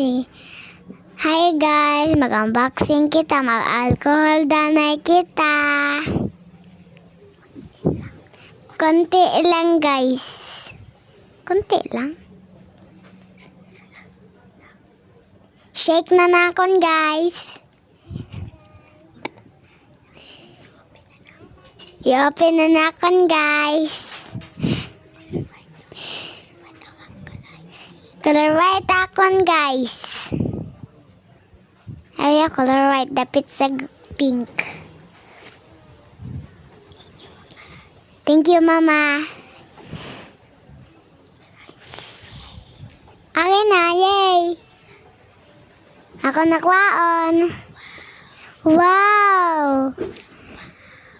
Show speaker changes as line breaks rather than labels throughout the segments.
Hi guys, mag-unboxing kita, mag-alcohol danay kita. Konti lang guys. Konti lang. Shake na nakon guys. I-open na nakon guys. Color white akon guys. Area color white, dapit sa pink. Thank you mama. Okay na, yay! Ako nakwaon. Wow!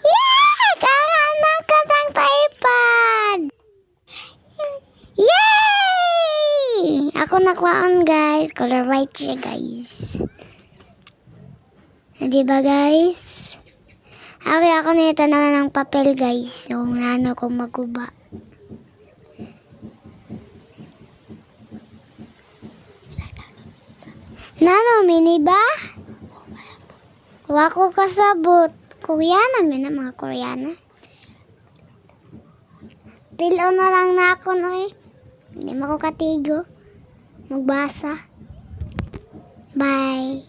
Yay! Kakanak ka sang iPad! Yay! Ako nakwaon guys. Color white siya guys. Diba guys? Okay, ako na ito naman ng papel guys. So, nano ko maguba. Nano, mini ba? Wako kasabot. Koreana, may na mga Koreana. Pilo na lang na ako no eh. Hindi mo ko katigo. Magbasa. Bye.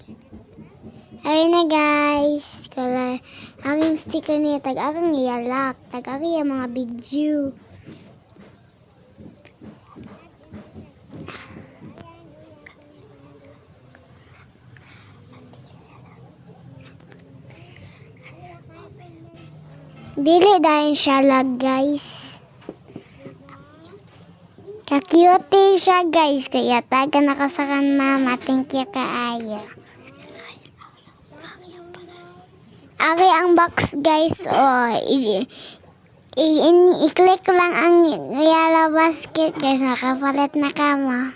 Ayun na guys. Kala, aking sticker niya. Tag-aking iyalak. Tag-aking yung mga video. Dili dahil siya lag guys. Ka-cute siya guys. Kaya taga nakasakan mama. Thank you kaayo. Okay ang box guys. Oh, i-click lang ang yellow basket guys. Nakapalit na kamo.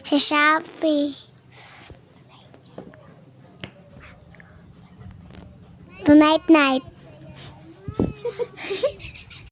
Sa Shopee. Tonight night.